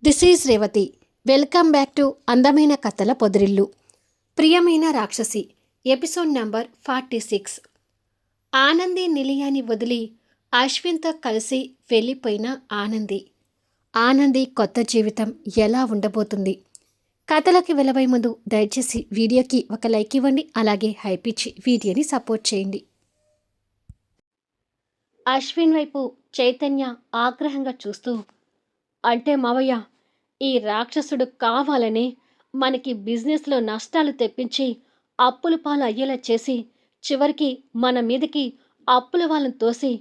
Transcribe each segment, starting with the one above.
This is Revathi. Welcome back to అందమైన కథల పొదిరిల్లు. ప్రియమైన రాక్షసి ఎపిసోడ్ నంబర్ 46. ఆనంది నిలయాన్ని వదిలి అశ్విన్తో కలిసి వెళ్ళిపోయిన ఆనంది కొత్త జీవితం ఎలా ఉండబోతుంది? కథలోకి వెళ్ళబోయే ముందు దయచేసి వీడియోకి ఒక లైక్ ఇవ్వండి, అలాగే హైప్ ఇచ్చి వీడియోని సపోర్ట్ చేయండి. అశ్విన్ వైపు చైతన్య ఆగ్రహంగా చూస్తూ, అంటే మావయ్య, ఈ రాక్షసుడు కావాలని మనకి బిజినెస్లో నష్టాలు తెప్పించి అప్పుల పాలు అయ్యేలా చేసి చివరికి మన మీదకి అప్పుల వాళ్ళని తోసి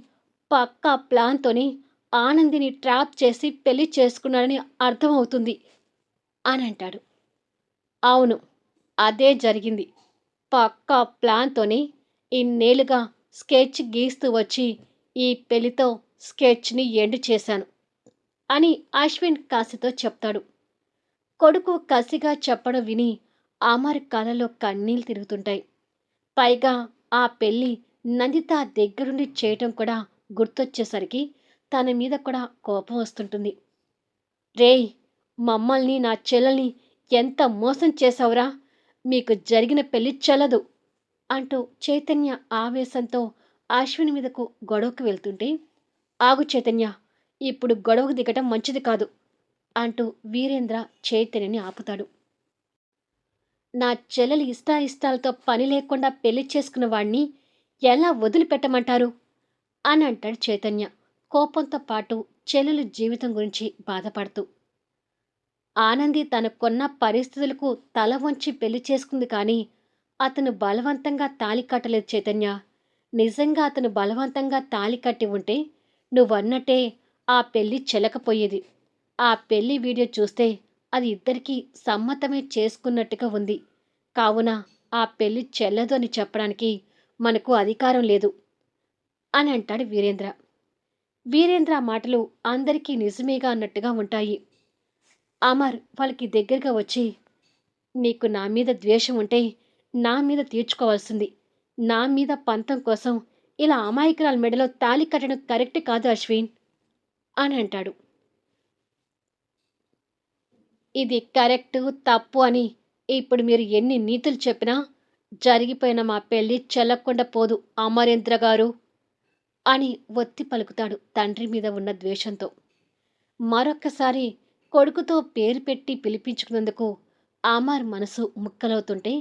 పక్కా ప్లాన్తోని ఆనందిని ట్రాప్ చేసి పెళ్లి చేసుకున్నాడని అర్థమవుతుంది అని అంటాడు. అవును, అదే జరిగింది. పక్కా ప్లాన్తోని ఇన్నేళ్లుగా స్కెచ్ గీస్తూ వచ్చి ఈ పెళ్లితో స్కెచ్ని ఎండ్ చేశాను అని అశ్విన్ కసితో చెప్తాడు. కొడుకు కసిగా చెప్పడం విని అమర్ కళ్ళలో కన్నీళ్ళు తిరుగుతుంటాయి. పైగా ఆ పెళ్లి నందిత దగ్గరుండి చేయటం కూడా గుర్తొచ్చేసరికి తన మీద కూడా కోపం వస్తుంటుంది. రేయ్, మమ్మల్ని నా చెల్లెల్ని ఎంత మోసం చేశావురా! మీకు జరిగిన పెళ్లి చెల్లదు అంటూ చైతన్య ఆవేశంతో అశ్విన్ మీదకు గొడవకు వెళ్తుంటే, ఆగు చైతన్య, ఇప్పుడు గొడవకు దిగటం మంచిది కాదు అంటూ వీరేంద్ర చైతన్యని ఆపుతాడు. నా చెల్లెలి ఇష్టాయిష్టాలతో పని లేకుండా పెళ్లి చేసుకున్న వాణ్ణి ఎలా వదిలిపెట్టమంటారు అని అంటాడు చైతన్య, కోపంతో పాటు చెల్లెలి జీవితం గురించి బాధపడుతూ. ఆనంది తనకున్న పరిస్థితులకు తల వంచి పెళ్లి చేసుకుంది, కానీ అతను బలవంతంగా తాళి కట్టలేదు చైతన్య. నిజంగా అతను బలవంతంగా తాళి కట్టి ఉంటే నువ్వన్నట్టే ఆ పెళ్లి చెల్లకపోయేది. ఆ పెళ్లి వీడియో చూస్తే అది ఇద్దరికీ సమ్మతమే చేసుకున్నట్టుగా ఉంది. కావున ఆ పెళ్లి చెల్లదు అని చెప్పడానికి మనకు అధికారం లేదు అని అంటాడు వీరేంద్ర. వీరేంద్ర మాటలు అందరికీ నిజమేగా అన్నట్టుగా ఉంటాయి. అమర్ వాళ్ళకి దగ్గరగా వచ్చి, నీకు నా మీద ద్వేషం ఉంటే నా మీద తీర్చుకోవాల్సింది. నా మీద పంతం కోసం ఇలా అమాయకురాల మెడలో తాళి కట్టడం కరెక్ట్ కాదు అశ్విన్ అని అంటాడు. ఇది కరెక్టు తప్పు అని ఇప్పుడు మీరు ఎన్ని నీతులు చెప్పినా జరిగిపోయిన మా పెళ్లి చెల్లకుండా పోదు అమరేంద్ర గారు అని ఒత్తి పలుకుతాడు తండ్రి మీద ఉన్న ద్వేషంతో. మరొక్కసారి కొడుకుతో పేరు పెట్టి పిలిపించుకున్నందుకు అమర్ మనసు ముక్కలవుతుంటే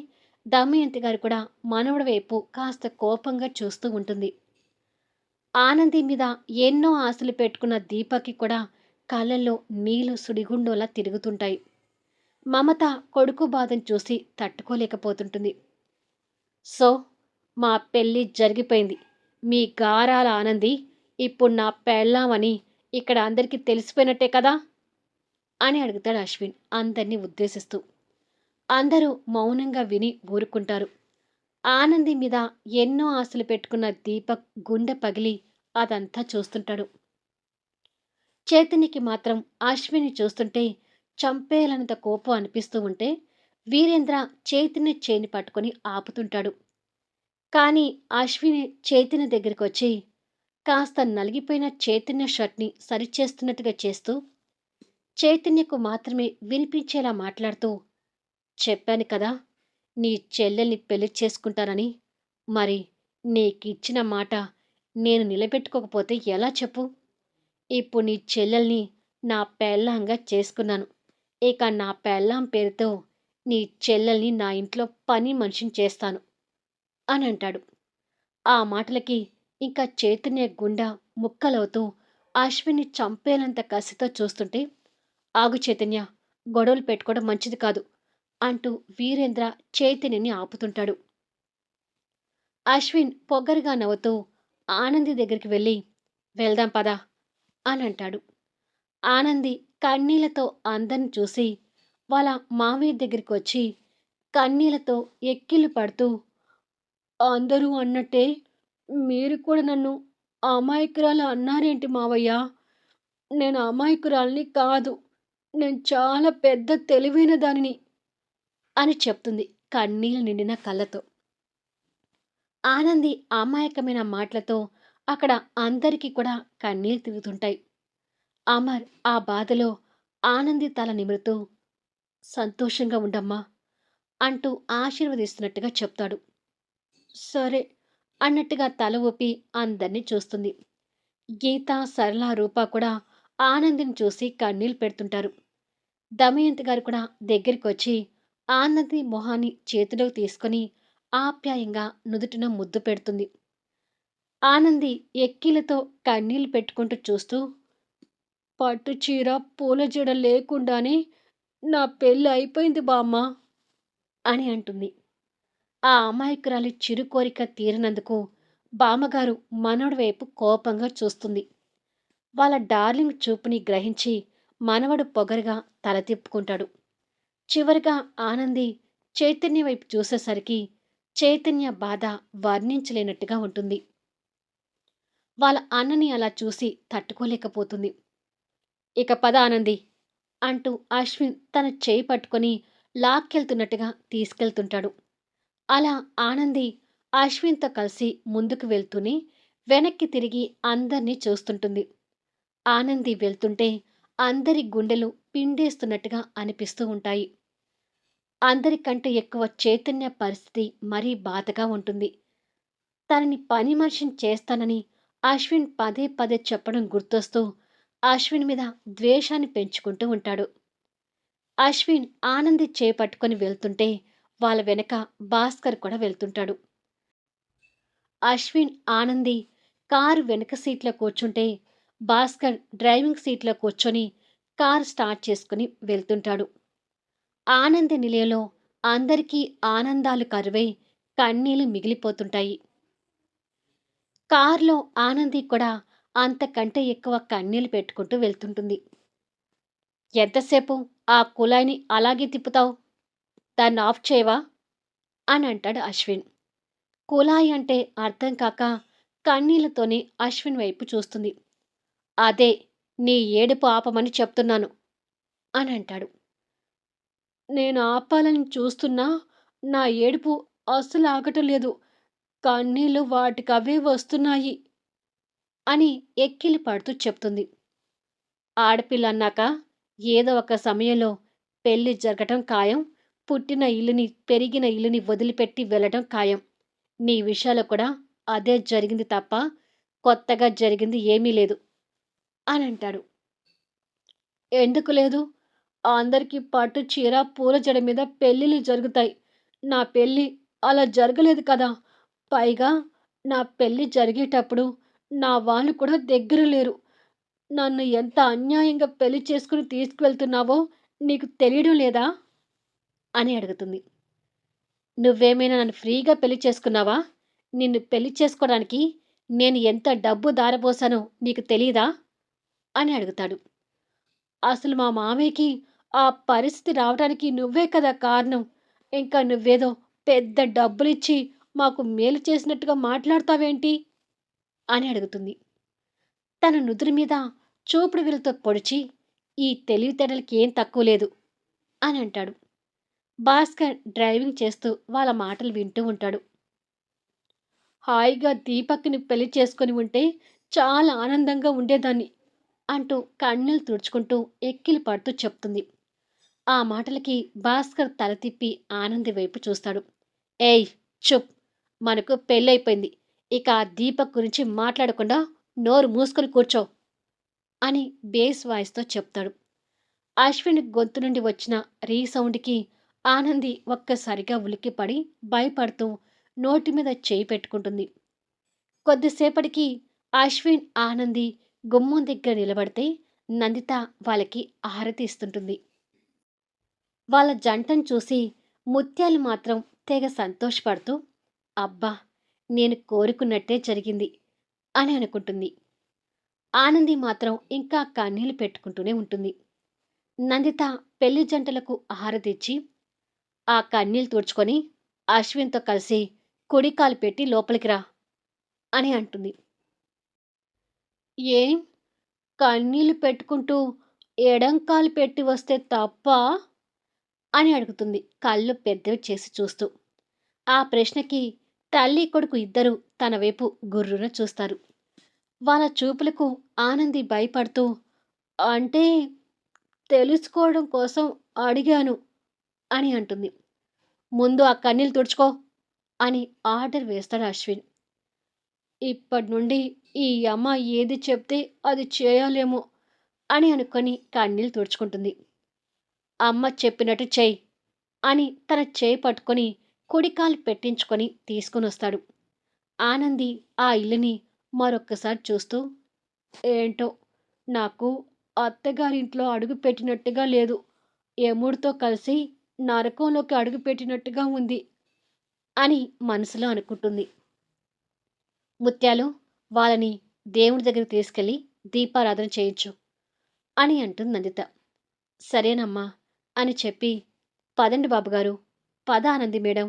దమయంతి గారు కూడా మనవడి వైపు కాస్త కోపంగా చూస్తూ ఉంటుంది. ఆనంది మీద ఎన్నో ఆశలు పెట్టుకున్న దీపకి కూడా కళ్ళల్లో నీళ్లు సుడిగుండోలా తిరుగుతుంటాయి. మమత కొడుకు బాధను చూసి తట్టుకోలేకపోతుంటుంది. సో, మా పెళ్ళి జరిగిపోయింది. మీ గారాల ఆనంది ఇప్పుడు నా పెళ్ళామని ఇక్కడ అందరికీ తెలిసిపోయినట్టే కదా అని అడుగుతాడు అశ్విన్ అందరినీ ఉద్దేశిస్తూ. అందరూ మౌనంగా విని ఊరుకుంటారు. ఆనంది మీద ఎన్నో ఆశలు పెట్టుకున్న దీపక్ గుండె పగిలి అదంతా చూస్తుంటాడు. చైతన్యకి మాత్రం అశ్విని చూస్తుంటే చంపేయాలన్నంత కోపం అనిపిస్తూ ఉంటే వీరేంద్ర చైతన్య చేయిని పట్టుకొని ఆపుతుంటాడు. కానీ అశ్విని చైతన్య దగ్గరికి వచ్చి కాస్త నలిగిపోయిన చైతన్య షర్ట్ని సరిచేస్తున్నట్టుగా చేస్తూ చైతన్యకు మాత్రమే వినిపించేలా మాట్లాడుతూ, చెప్పాను కదా నీ చెల్లెల్ని పెళ్లి చేసుకుంటానని. మరి నీకిచ్చిన మాట నేను నిలబెట్టుకోకపోతే ఎలా చెప్పు? ఇప్పుడు నీ చెల్లెల్ని నా పెళ్ళాంగా చేసుకున్నాను. ఇక నా పెళ్ళాం పేరుతో నీ చెల్లెల్ని నా ఇంట్లో పని మనిషిని చేస్తాను అని అంటాడు. ఆ మాటలకి ఇంకా చైతన్య గుండె ముక్కలవుతూ అశ్విని చంపేలంత కసితో చూస్తుంటే, ఆగు చైతన్య, గొడవలు పెట్టుకోవడం మంచిది కాదు అంటూ వీరేంద్ర చైతన్యని ఆపుతుంటాడు. అశ్విన్ పొగరుగా నవ్వుతూ ఆనంది దగ్గరికి వెళ్ళి, వెళ్దాం పదా అని అంటాడు. ఆనంది కన్నీళ్లతో అందరిని చూసి వాళ్ళ మావయ్య దగ్గరికి వచ్చి కన్నీళ్లతో ఎక్కిళ్ళు పడుతూ, అందరూ అన్నట్టే మీరు కూడా నన్ను అమాయకురాలు అన్నారేంటి మావయ్య? నేను అమాయకురాల్ని కాదు. నేను చాలా పెద్ద తెలివైన దానిని అని చెప్తుంది కన్నీళ్లు నిండిన కళ్ళతో. ఆనంది అమాయకమైన మాటలతో అక్కడ అందరికీ కూడా కన్నీళ్ళు తిరుగుతుంటాయి. అమర్ ఆ బాధలో ఆనంది తల నిమురుతూ, "సంతోషంగా ఉండమ్మా" అంటూ ఆశీర్వదిస్తున్నట్టుగా చెప్తాడు. సరే అన్నట్టుగా తల ఊపి అందర్నీ చూస్తుంది. గీత, సరళ, రూప కూడా ఆనందిని చూసి కన్నీళ్లు పెడుతుంటారు. దమయంతి గారు కూడా దగ్గరికొచ్చి ఆనంది మొహాన్ని చేతిలోకి తీసుకొని ఆప్యాయంగా నుదుటిన ముద్దు పెడుతుంది. ఆనంది ఎక్కిలతో కన్నీళ్లు పెట్టుకుంటూ చూస్తూ, పట్టు చీర, పూల జడ లేకుండానే నా పెళ్లి అయిపోయింది బామ్మ అని అంటుంది. ఆ అమాయకురాలి చిరు కోరిక తీరినందుకు బామ్మగారు మనవడి వైపు కోపంగా చూస్తుంది. వాళ్ళ డార్లింగ్ చూపుని గ్రహించి మనవడు పొగరుగా తల తిప్పుకుంటాడు. చివరగా ఆనంది చైతన్య వైపు చూసేసరికి చైతన్య బాధ వర్ణించలేనట్టుగా ఉంటుంది. వాళ్ళ అన్నని అలా చూసి తట్టుకోలేకపోతుంది. ఇక పద ఆనంది అంటూ అశ్విన్ తన చేయి పట్టుకొని లాక్కెళ్తున్నట్టుగా తీసుకెళ్తుంటాడు. అలా ఆనంది అశ్విన్‌తో కలిసి ముందుకు వెళ్తూనే వెనక్కి తిరిగి అందర్నీ చూస్తుంటుంది. ఆనంది వెళ్తుంటే అందరి గుండెలు పిండేస్తున్నట్టుగా అనిపిస్తూ ఉంటాయి. అందరికంటే ఎక్కువ చైతన్య పరిస్థితి మరీ బాధగా ఉంటుంది. తనని పని మనిషిని చేస్తానని అశ్విన్ పదే పదే చెప్పడం గుర్తొస్తూ అశ్విన్ మీద ద్వేషాన్ని పెంచుకుంటూ ఉంటాడు. అశ్విన్ ఆనంది చేపట్టుకొని వెళ్తుంటే వాళ్ళ వెనక భాస్కర్ కూడా వెళ్తుంటాడు. అశ్విన్, ఆనంది కారు వెనక సీట్లో కూర్చుంటే భాస్కర్ డ్రైవింగ్ సీట్లో కూర్చొని కారు స్టార్ట్ చేసుకుని వెళ్తుంటాడు. ఆనంది నిలయంలో అందరికీ ఆనందాలు కరువై కన్నీళ్లు మిగిలిపోతుంటాయి. కారులో ఆనంది కూడా అంతకంటే ఎక్కువ కన్నీళ్లు పెట్టుకుంటూ వెళ్తుంటుంది. ఎంతసేపు ఆ కుళాయిని అలాగే తిప్పుతావు? దాన్ని ఆఫ్ చేయవా? అని అంటాడు అశ్విన్. కుళాయి అంటే అర్థం కాక కన్నీళ్లతోనే అశ్విన్ వైపు చూస్తుంది. అదే నీ ఏడుపు ఆపమని చెప్తున్నాను అని అంటాడు. నేను ఆపాలని చూస్తున్నా నా ఏడుపు అస్సలు ఆగటం లేదు. కన్నీళ్లు వాటికవే వస్తున్నాయి అని ఎక్కిలి పడుతూ చెప్తుంది. ఆడపిల్లన్నాక ఏదో ఒక సమయంలో పెళ్లి జరగటం ఖాయం. పుట్టిన ఇల్లుని, పెరిగిన ఇల్లుని వదిలిపెట్టి వెళ్ళటం ఖాయం. నీ విషయాలో కూడా అదే జరిగింది తప్ప కొత్తగా జరిగింది ఏమీ లేదు అనంటాడు. ఎందుకు లేదు? అందరికీ పట్టు చీర, పూల జడ మీద పెళ్ళిళ్ళు జరుగుతాయి. నా పెళ్లి అలా జరగలేదు కదా! పైగా నా పెళ్లి జరిగేటప్పుడు నా వాళ్ళు కూడా దగ్గర లేరు. నన్ను ఎంత అన్యాయంగా పెళ్లి చేసుకొని తీసుకువెళ్తున్నావో నీకు తెలియడం లేదా? అని అడుగుతుంది. నువ్వేమైనా నన్ను ఫ్రీగా పెళ్లి చేసుకున్నావా? నిన్ను పెళ్లి చేసుకోడానికి నేను ఎంత డబ్బు దారబోసానో నీకు తెలీదా? అని అడుగుతాడు. అసలు మా మామయ్యకి ఆ పరిస్థితి రావడానికి నువ్వే కదా కారణం. ఇంకా నువ్వేదో పెద్ద డబ్బులిచ్చి మాకు మేలు చేసినట్టుగా మాట్లాడతావేంటి? అని అడుగుతుంది. తన నుదురు మీద చూపుడు వేలుతో పొడిచి, ఈ తెలివితేటలకి ఏం తక్కువ లేదు అని అంటాడు. భాస్కర్ డ్రైవింగ్ చేస్తూ వాళ్ళ మాటలు వింటూ ఉంటాడు. హాయిగా దీపక్‌ని పెళ్లి చేసుకొని ఉంటే చాలా ఆనందంగా ఉండేదాన్ని అంటూ కన్నీళ్లు తుడుచుకుంటూ ఎక్కిలి పడుతూ చెప్తుంది. ఆ మాటలకి భాస్కర్ తల తిప్పి ఆనంది వైపు చూస్తాడు. ఏయ్! చుప్! మనకు పెళ్లయిపోయింది. ఇక ఆ దీపక్ గురించి మాట్లాడకుండా నోరు మూసుకొని కూర్చో అని బేస్ వాయిస్‌తో చెప్తాడు. అశ్విన్ గొంతు నుండి వచ్చిన రీసౌండ్‌కి ఆనంది ఒక్కసారిగా ఉలిక్కిపడి భయపడుతూ నోటి మీద చేయి పెట్టుకుంటుంది. కొద్దిసేపటికి అశ్విన్, ఆనంది గుమ్మం దగ్గర నిలబడితే నందిత వాళ్ళకి హారతి ఇస్తుంటుంది. వాళ్ళ జంటను చూసి ముత్యాలు మాత్రం తెగ సంతోషపడుతూ, అబ్బా! నేను కోరుకున్నట్టే జరిగింది అని అనుకుంటుంది. ఆనంది మాత్రం ఇంకా కన్నీళ్లు పెట్టుకుంటూనే ఉంటుంది. నందిత పెళ్లి జంటలకు హారతిచ్చి, ఆ కన్నీళ్లు తుడుచుకొని అశ్విన్‌తో కలిసి కుడి కాలు పెట్టి లోపలికి రా అని అంటుంది. ఏం కన్నీళ్లు పెట్టుకుంటూ ఎడం కాలు పెట్టి వస్తే తప్పా? అని అడుగుతుంది కళ్ళు పెద్దవి చేసి చూస్తూ. ఆ ప్రశ్నకి తల్లి కొడుకు ఇద్దరూ తన వైపు గుర్రున చూస్తారు. వాళ్ళ చూపులకు ఆనంది భయపడుతూ, అంటే తెలుసుకోవడం కోసం అడిగాను అని అంటుంది. ముందు ఆ కన్నీళ్ళు తుడుచుకో అని ఆర్డర్ వేస్తాడు అశ్విన్. ఇప్పటి నుండి ఈ అమ్మ ఏది చెప్తే అది చేయాలేమో అని అనుకొని కన్నీళ్ళు తుడుచుకుంటుంది. అమ్మ చెప్పినట్టు చెయ్యి అని తన చేయి పట్టుకొని కుడి కాలు పెట్టించుకొని తీసుకొనొస్తాడు. ఆనంది ఆ ఇల్లుని మరొక్కసారి చూస్తూ, ఏంటో నాకు అత్తగారింట్లో అడుగుపెట్టినట్టుగా లేదు. యముడితో కలిసి నరకంలోకి అడుగుపెట్టినట్టుగా ఉంది అని మనసులో అనుకుంటుంది. ముత్యాలు, వాళ్ళని దేవుడి దగ్గరికి తీసుకెళ్ళి దీపారాధన చేయించు అని అంటుంది నందిత. సరేనమ్మా అని చెప్పి, పదండి బాబుగారు, పద ఆనంది మేడం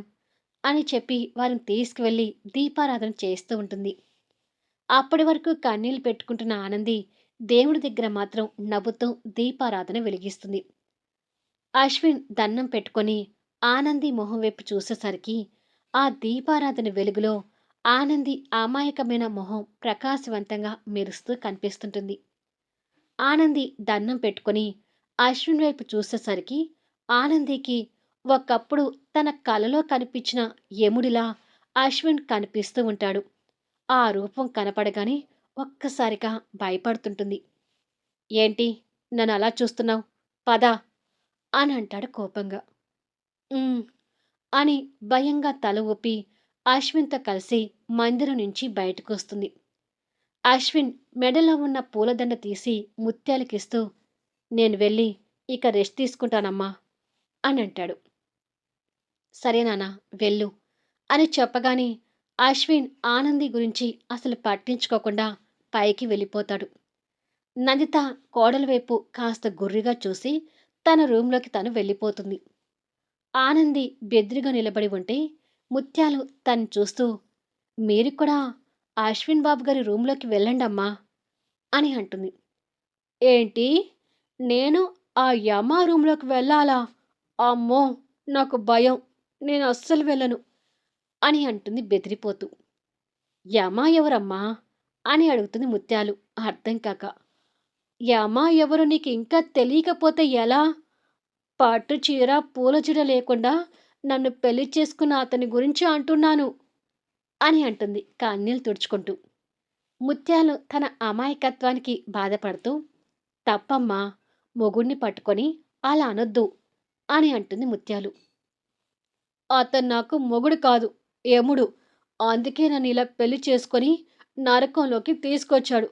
అని చెప్పి వారిని తీసుకువెళ్ళి దీపారాధన చేస్తూ ఉంటుంది. అప్పటి వరకు కన్నీళ్లు పెట్టుకుంటున్న ఆనంది దేవుడి దగ్గర మాత్రం నవ్వుతూ దీపారాధన వెలిగిస్తుంది. అశ్విన్ దన్నం పెట్టుకొని ఆనంది మొహం వైపు చూసేసరికి ఆ దీపారాధన వెలుగులో ఆనంది అమాయకమైన మొహం ప్రకాశవంతంగా మెరుస్తూ కనిపిస్తుంటుంది. ఆనంది దన్నం పెట్టుకొని అశ్విన్ వైపు చూసేసరికి ఆనందికి ఒకప్పుడు తన కలలో కనిపించిన యముడిలా అశ్విన్ కనిపిస్తూ ఉంటాడు. ఆ రూపం కనపడగానే ఒక్కసారిగా భయపడుతుంటుంది. ఏంటి నన్ను అలా చూస్తున్నావు? పద అని అంటాడు కోపంగా. "ఉమ్" అని భయంగా తల ఊపి అశ్విన్‌తో కలిసి మందిరం నుంచి బయటకొస్తుంది. అశ్విన్ మెడలో ఉన్న పూలదండ తీసి ముత్యాలకిస్తూ, "నేను వెళ్ళి ఇక రెస్ట్ తీసుకుంటానమ్మా" అని అంటాడు. "సరే నాన్న వెళ్ళు" అని చెప్పగానే అశ్విన్ ఆనంది గురించి అసలు పట్టించుకోకుండా పైకి వెళ్ళిపోతాడు. నందిత కోడలి వైపు కాస్త గుర్రిగా చూసి తన రూంలోకి తను వెళ్ళిపోతుంది. ఆనంది బెదిరిగా నిలబడి ఉంటే ముత్యాలు తను చూస్తూ, మీరు కూడా అశ్విన్ బాబు గారి రూంలోకి వెళ్ళండమ్మా అని అంటుంది. ఏంటి? నేను ఆ యమ రూంలోకి వెళ్ళాలా? అమ్మో! నాకు భయం. నేను అస్సలు వెళ్ళను అని అంటుంది బెదిరిపోతూ. యమ ఎవరమ్మా అని అడుగుతుంది ముత్యాలు అర్థం కాక. యమ ఎవరో నీకు ఇంకా తెలియకపోతే ఎలా? పట్టు చీర, పూల జడ లేకుండా నన్ను పెళ్లి చేసుకున్న అతని గురించి అంటున్నాను అని అంటుంది కన్నీళ్లు తుడుచుకుంటూ. ముత్యాలు తన అమాయకత్వానికి బాధపడుతూ, తప్పమ్మా, మొగుణ్ణి పట్టుకొని అలా అనొద్దు అని అంటుంది ముత్యాలు. అతను నాకు మొగుడు కాదు, యముడు. అందుకే నన్ను ఇలా పెళ్లి చేసుకొని నరకంలోకి తీసుకొచ్చాడు.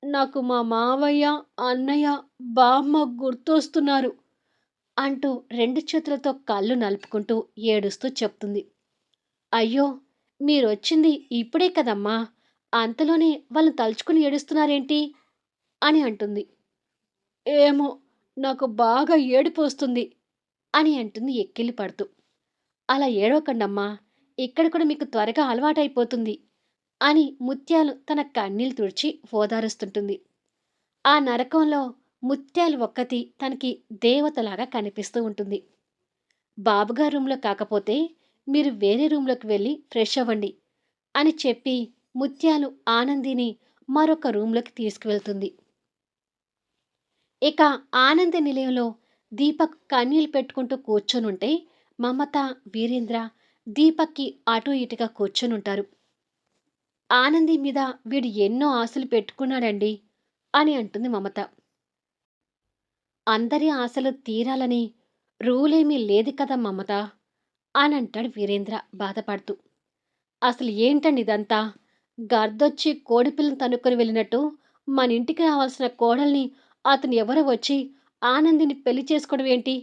నాకు మా మావయ్య, అన్నయ్య, బామ్మ గుర్తొస్తున్నారు అంటూ రెండు చేతులతో కళ్ళు నలుపుకుంటూ ఏడుస్తూ చెప్తుంది. అయ్యో! మీరొచ్చింది ఇప్పుడే కదమ్మా! అంతలోనే వాళ్ళని తలుచుకుని ఏడుస్తున్నారేంటి? అని అంటుంది. ఏమో! నాకు బాగా ఏడుపొస్తుంది అని అంటుంది ఎక్కిళ్ళు పడుతూ. అలా ఏడవకండమ్మా! ఇక్కడ కూడా మీకు త్వరగా అలవాటైపోతుంది అని ముత్యాలు తన కన్నీళ్లు తుడిచి ఓదారుస్తుంటుంది. ఆ నరకంలో ముత్యాలు ఒక్కతి తనకి దేవతలాగా కనిపిస్తూ ఉంటుంది. బాబుగారి రూమ్‌లో కాకపోతే మీరు వేరే రూమ్‌లోకి వెళ్లి ఫ్రెష్ అవ్వండి అని చెప్పి ముత్యాలు ఆనందిని మరొక రూమ్‌లోకి తీసుకువెళ్తుంది. ఇక ఆనంద నిలయంలో దీపక్ కన్నీళ్లు పెట్టుకుంటూ కూర్చొనుంటే మమత, వీరేంద్ర దీపక్‌కి అటూ ఇటుగా కూర్చొనుంటారు. ఆనంది మీద వీడు ఎన్నో ఆశలు పెట్టుకున్నాడండి అని అంటుంది మమత. అందరి ఆశలు తీరాలని రూలేమీ లేదు కదా మమత అని అంటాడు వీరేంద్ర బాధపడుతూ. అసలు ఏంటండి ఇదంతా? గర్దొచ్చి కోడిపిల్లని తన్నుకొని వెళ్ళినట్టు మన ఇంటికి రావాల్సిన కోడల్ని అతను ఎవరో వచ్చి ఆనందిని పెళ్లి చేసుకోవడం ఏంటి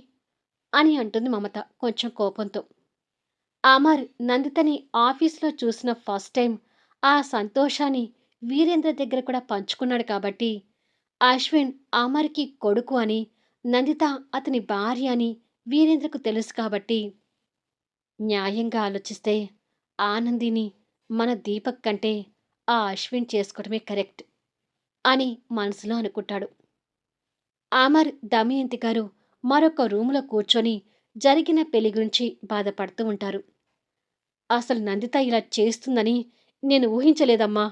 అని అంటుంది మమత కొంచెం కోపంతో. అమర్ నందితని ఆఫీస్లో చూసిన ఫస్ట్ టైం ఆ సంతోషాన్ని వీరేంద్ర దగ్గర కూడా పంచుకున్నాడు కాబట్టి అశ్విన్ అమర్కి కొడుకు అని, నందిత అతని భార్య అని వీరేంద్రకు తెలుసు కాబట్టి న్యాయంగా ఆలోచిస్తే ఆనందిని మన దీపక్ కంటే ఆ అశ్విన్ చేసుకోవడమే కరెక్ట్ అని మనసులో అనుకుంటాడు. అమర్, దమయంతి గారు మరొక రూములో కూర్చొని జరిగిన పెళ్లి గురించి బాధపడుతూ ఉంటారు. అసలు నందిత ఇలా చేస్తుందని నేను ఊహించలేదమ్మా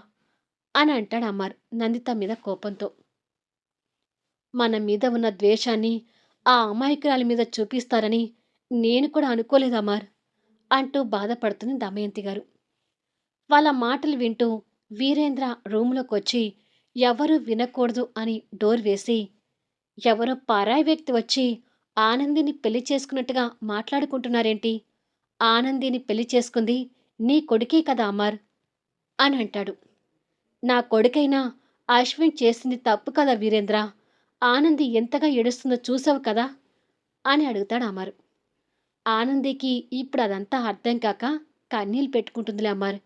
అని అంటాడు అమర్ నందిత మీద కోపంతో. మన మీద ఉన్న ద్వేషాన్ని ఆ అమాయకురాలి మీద చూపిస్తారని నేను కూడా అనుకోలేదు అమర్ అంటూ బాధపడుతుంది దమయంతి గారు. వాళ్ళ మాటలు వింటూ వీరేంద్ర రూమ్‌లోకొచ్చి ఎవరూ వినకూడదు అని డోర్ వేసి, ఎవరో పరాయి వ్యక్తి వచ్చి ఆనందిని పెళ్లి చేసుకున్నట్టుగా మాట్లాడుకుంటున్నారేంటి? ఆనందిని పెళ్లి చేసుకుంది నీ కొడుకే కదా అమర్ అని అంటాడు. నా కొడుకైనా అశ్విన్ చేసింది తప్పు కదా వీరేంద్ర. ఆనంది ఎంతగా ఏడుస్తుందో చూసావు కదా అని అడుగుతాడు అమర్. ఆనందికి ఇప్పుడు అదంతా అర్థం కాక కన్నీళ్ళు పెట్టుకుంటుందిలే అమర్.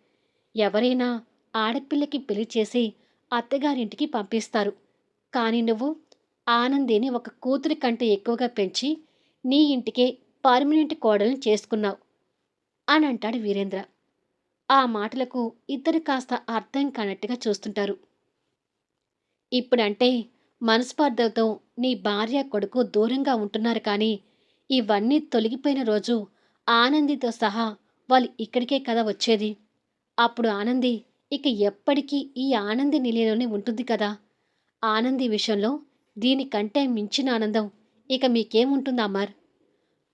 ఎవరైనా ఆడపిల్లకి పెళ్లి చేసి అత్తగారింటికి పంపిస్తారు. కానీ నువ్వు ఆనందిని ఒక కూతురి కంటే ఎక్కువగా పెంచి నీ ఇంటికే పర్మనెంట్ కోడల్ని చేసుకున్నావు అని అంటాడు వీరేంద్ర. ఆ మాటలకు ఇద్దరు కాస్త అర్థం కానట్టుగా చూస్తుంటారు. ఇప్పుడంటే మనస్పర్ధలతో నీ భార్య కొడుకు దూరంగా ఉంటున్నారు కానీ ఇవన్నీ తొలగిపోయిన రోజు ఆనందితో సహా వాళ్ళు ఇక్కడికే కదా వచ్చేది. అప్పుడు ఆనంది ఇక ఎప్పటికీ ఈ ఆనంది నిలయంలోనే ఉంటుంది కదా. ఆనంది విషయంలో దీనికంటే మించిన ఆనందం ఇక మీకేముంటుంది అమర్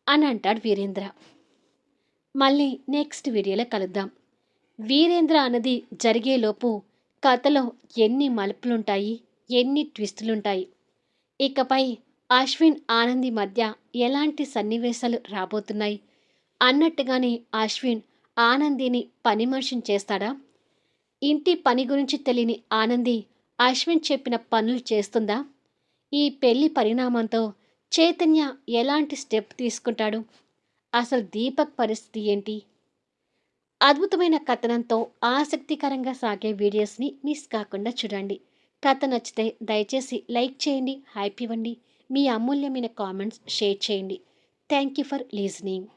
అని అంటాడు వీరేంద్ర. మళ్ళీ నెక్స్ట్ వీడియోలో కలుద్దాం. వీరేంద్ర అన్నది జరిగేలోపు కథలో ఎన్ని మలుపులుంటాయి, ఎన్ని ట్విస్టులుంటాయి, ఇకపై అశ్విన్ ఆనంది మధ్య ఎలాంటి సన్నివేశాలు రాబోతున్నాయి అన్నట్టుగానే అశ్విన్ ఆనందిని పని మనిషిని చేస్తాడా? ఇంటి పని గురించి తెలియని ఆనంది అశ్విన్ చెప్పిన పనులు చేస్తుందా? ఈ పెళ్లి పరిణామంతో చైతన్య ఎలాంటి స్టెప్ తీసుకుంటాడు? అసలు దీపక్ పరిస్థితి ఏంటి? అద్భుతమైన కథనంతో ఆసక్తికరంగా సాగే వీడియోస్ని మిస్ కాకుండా చూడండి. కథ నచ్చితే దయచేసి లైక్ చేయండి, హైప్ ఇవ్వండి, మీ అమూల్యమైన కామెంట్స్ షేర్ చేయండి. Thank you for లీజనింగ్.